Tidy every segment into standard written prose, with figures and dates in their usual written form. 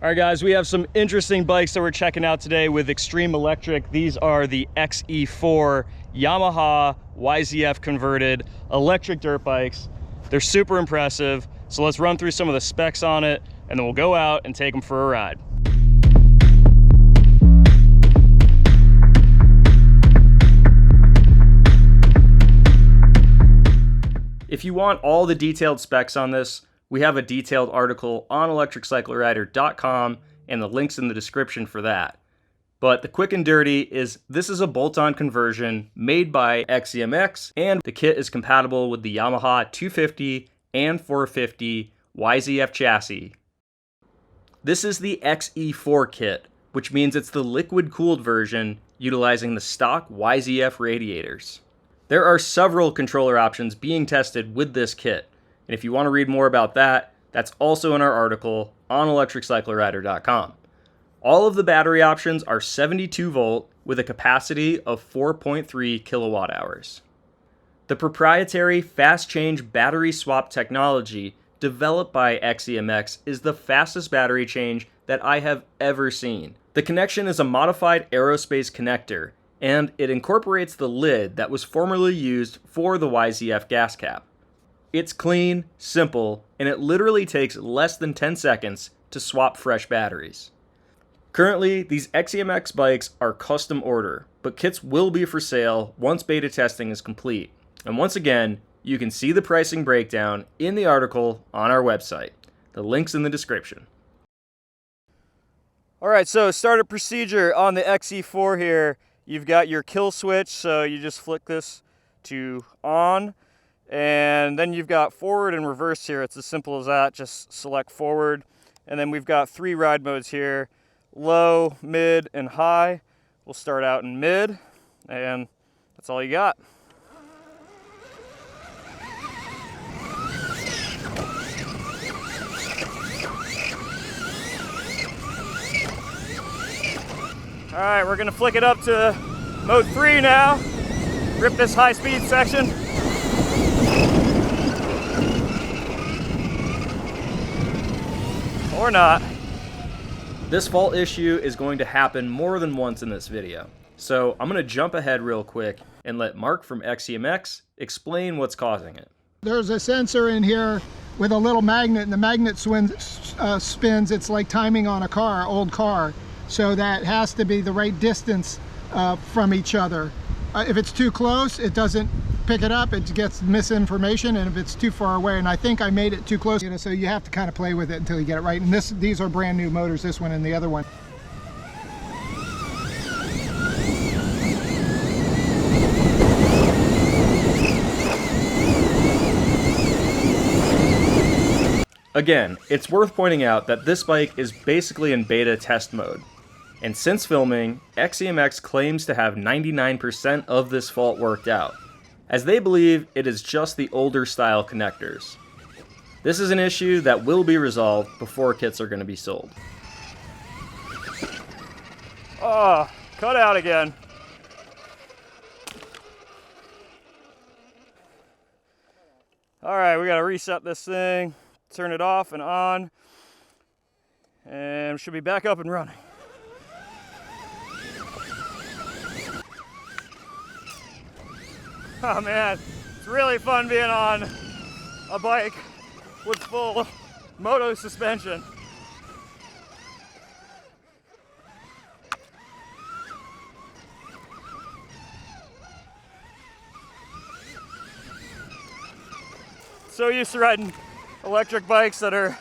All right, guys, we have some interesting bikes that we're checking out today with XTREME Electric. These are the XE4 Yamaha YZF converted electric dirt bikes. They're super impressive. So let's run through some of the specs on it, and then we'll go out and take them for a ride. If you want all the detailed specs on this, we have a detailed article on electriccyclerider.com and the links in the description for that. But the quick and dirty is this is a bolt-on conversion made by XEMX, and the kit is compatible with the Yamaha 250 and 450 YZF chassis. This is the XE4 kit, which means it's the liquid-cooled version utilizing the stock YZF radiators. There are several controller options being tested with this kit, and if you want to read more about that, that's also in our article on electriccyclerider.com. All of the battery options are 72 volt with a capacity of 4.3 kilowatt hours. The proprietary fast change battery swap technology developed by XEMX is the fastest battery change that I have ever seen. The connection is a modified aerospace connector, and it incorporates the lid that was formerly used for the YZF gas cap. It's clean, simple, and it literally takes less than 10 seconds to swap fresh batteries. Currently, these XEMX bikes are custom order, but kits will be for sale once beta testing is complete. And once again, you can see the pricing breakdown in the article on our website. The link's in the description. All right, so starter procedure on the XE4 here. You've got your kill switch, so you just flick this to on, and then you've got forward and reverse here. It's as simple as that, just select forward. And then we've got 3 ride modes here, low, mid, and high. We'll start out in mid, and that's all you got. All right, we're gonna flick it up to mode 3 now. Rip this high speed section. Or not. This fault issue is going to happen more than once in this video. So I'm gonna jump ahead real quick and let Mark from XEMX explain what's causing it. There's a sensor in here with a little magnet, and the magnet spins. It's like timing on a car, old car. So that has to be the right distance from each other. If it's too close, it doesn't pick it up, it gets misinformation, and if it's too far away, and I think I made it too close, so you have to kind of play with it until you get it right. And these are brand new motors, this one and the other one. Again, it's worth pointing out that this bike is basically in beta test mode. And since filming, XEMX claims to have 99% of this fault worked out, as they believe it is just the older style connectors. This is an issue that will be resolved before kits are going to be sold. Oh, cut out again. All right, we got to reset this thing, turn it off and on, and we should be back up and running. Oh man, it's really fun being on a bike with full moto suspension. So used to riding electric bikes that are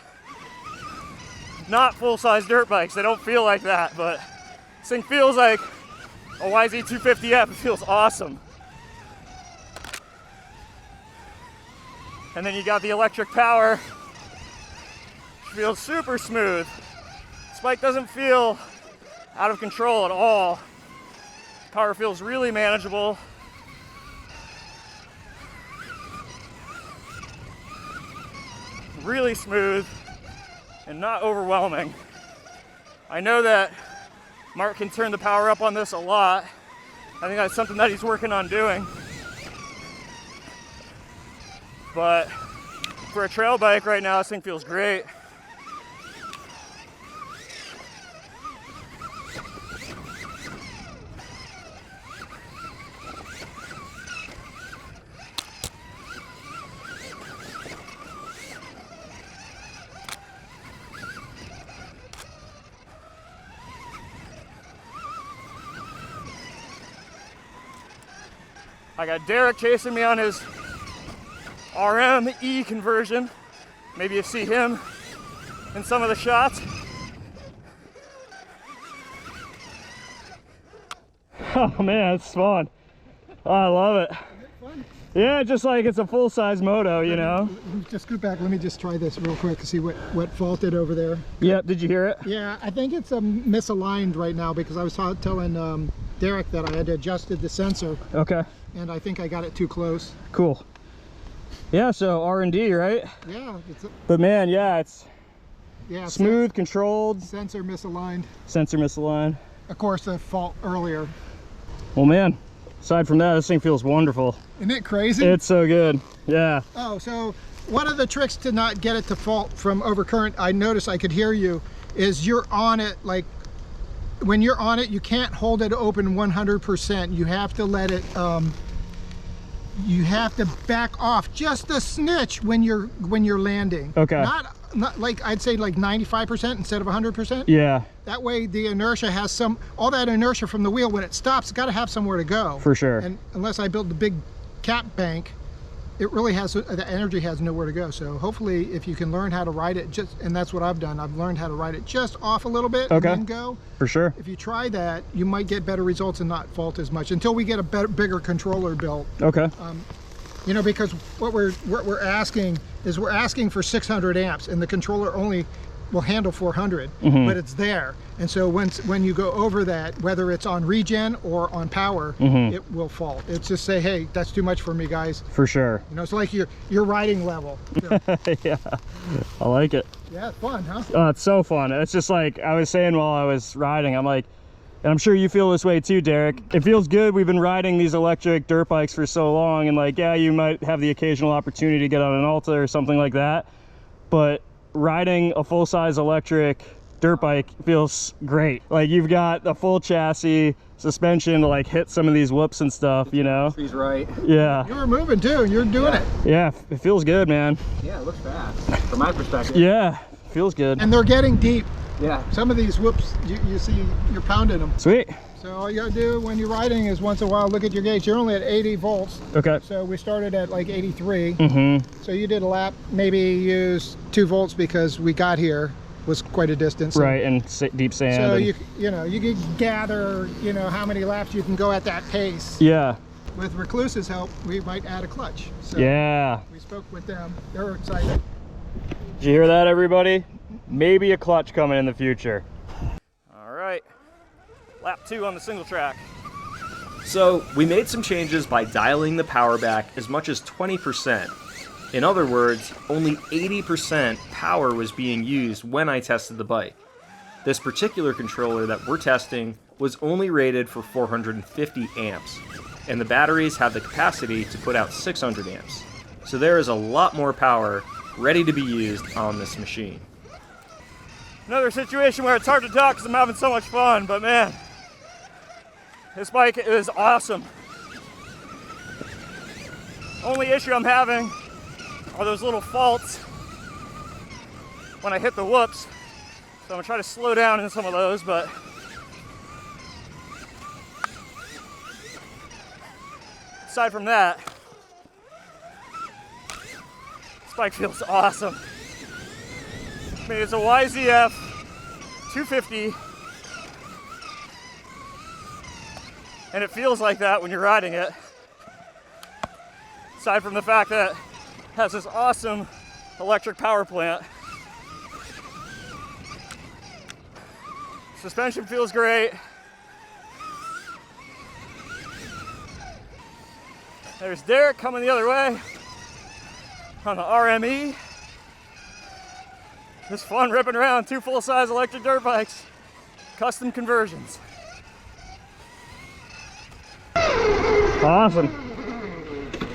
not full-size dirt bikes. They don't feel like that, but this thing feels like a YZ250F. It feels awesome. And then you got the electric power. Feels super smooth. This bike doesn't feel out of control at all. Power feels really manageable. Really smooth and not overwhelming. I know that Mark can turn the power up on this a lot. I think that's something that he's working on doing. But for a trail bike right now, this thing feels great. I got Derek chasing me on his RME conversion. Maybe you see him in some of the shots. Oh man, it's fun. Oh, I love it. Fun? Yeah, just like it's a full-size moto, you know. Just scoot back. Let me just try this real quick to see what faulted over there. Yep, did you hear it? Yeah, I think it's misaligned right now because I was telling Derek that I had adjusted the sensor. Okay. And I think I got it too close. Cool. Yeah, so R&D, right? Yeah. But man, yeah, it's smooth, controlled. Sensor misaligned. Sensor misaligned. Of course, the fault earlier. Well, man, aside from that, this thing feels wonderful. Isn't it crazy? It's so good. Yeah. Oh, so one of the tricks to not get it to fault from overcurrent, I noticed I could hear you, is you're on it, like when you're on it, you can't hold it open 100%. You have to let it, you have to back off just a snitch when you're landing. Okay. Not like, I'd say like 95% instead of 100%. Yeah. That way the inertia has all that inertia from the wheel, when it stops, it's got to have somewhere to go. For sure. And unless I build the big cap bank, it really has, the energy has nowhere to go. So hopefully if you can learn how to ride it, and that's what I've done, I've learned how to ride it just off a little bit. Okay. And then go. For sure. If you try that, you might get better results and not fault as much until we get a bigger controller built. Okay. You know, because what we're asking is we're asking for 600 amps, and the controller only will handle 400, but it's there. And so when you go over that, whether it's on regen or on power, it will fault. It's just say, hey, that's too much for me, guys. For sure. You know, it's like your riding level. So, yeah, I like it. yeah, it's fun, huh? Oh, it's so fun. It's just like I was saying while I was riding, I'm like, and I'm sure you feel this way too, Derek. It feels good. We've been riding these electric dirt bikes for so long, and like, yeah, you might have the occasional opportunity to get on an Alta or something like that, but riding a full-size electric dirt bike feels great. Like, you've got the full chassis, suspension to like hit some of these whoops and stuff, you know? He's right. Yeah. You were moving too, you're doing it. Yeah, it feels good, man. Yeah, it looks fast from my perspective. Yeah, feels good. And they're getting deep. Yeah. Some of these whoops, you see, you're pounding them. Sweet. So all you gotta do when you're riding is once in a while look at your gauge. You're only at 80 volts. Okay. So we started at like 83. So you did a lap, maybe use 2 volts because we got here was quite a distance. Right, and deep sand. So and... you know, you can gather, you know, how many laps you can go at that pace. Yeah. With Recluse's help, we might add a clutch. So yeah. we spoke with them. They're excited. Did you hear that, everybody? Maybe a clutch coming in the future. All right, lap 2 on the single track. So we made some changes by dialing the power back as much as 20%. In other words, only 80% power was being used when I tested the bike. This particular controller that we're testing was only rated for 450 amps, and the batteries have the capacity to put out 600 amps. So there is a lot more power ready to be used on this machine. Another situation where it's hard to talk because I'm having so much fun, but man, this bike is awesome. Only issue I'm having are those little faults when I hit the whoops. So I'm gonna try to slow down in some of those, but aside from that, this bike feels awesome. I mean, it's a YZF 250, and it feels like that when you're riding it. Aside from the fact that it has this awesome electric power plant. Suspension feels great. There's Derek coming the other way on the RME. Just fun ripping around 2 full-size electric dirt bikes, custom conversions. Awesome.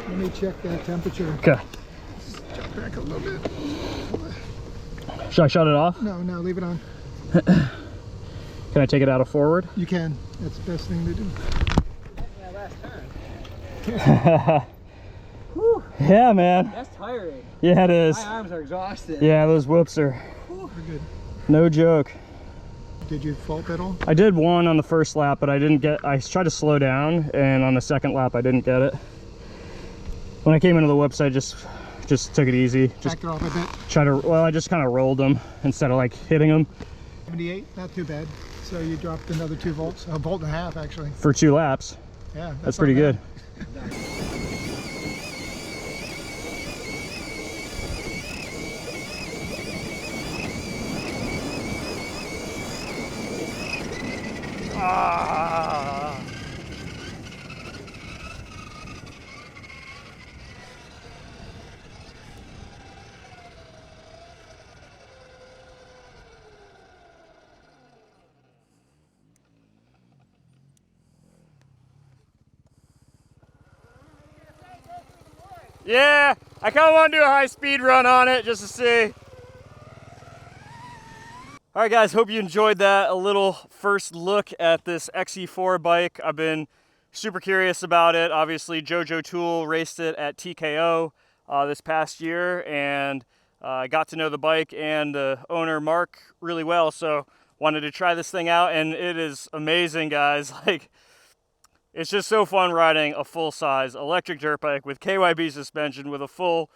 Let me check that temperature. Okay. Check back a little bit. Should I shut it off? No, leave it on. Can I take it out of forward? You can. That's the best thing to do. Yeah, man. That's tiring. Yeah, it is. My arms are exhausted. Yeah, those whoops are We're good. no joke. Did you fault at all? I did one on the first lap, but I tried to slow down, and on the second lap I didn't get it. When I came into the website, just took it easy. Just Backed her off a bit. I just kind of rolled them instead of like hitting them. 78, not too bad. So you dropped another 2 volts, a volt and a half actually. For 2 laps. Yeah, That's pretty good. Ah. Yeah, I kind of want to do a high speed run on it just to see. All right, guys, hope you enjoyed that. A little first look at this XE4 bike. I've been super curious about it. Obviously, JoJo Tool raced it at TKO this past year, and I got to know the bike and the owner, Mark, really well, so wanted to try this thing out, and it is amazing, guys. Like, it's just so fun riding a full-size electric dirt bike with KYB suspension, with a full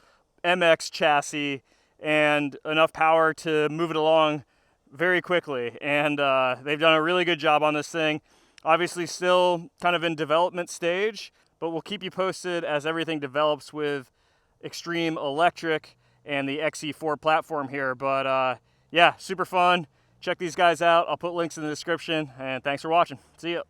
MX chassis, and enough power to move it along very quickly. And they've done a really good job on this thing. Obviously still kind of in development stage, but we'll keep you posted as everything develops with Extreme Electric and the XE4 platform here. But yeah, super fun. Check these guys out. I'll put links in the description, and thanks for watching. See ya.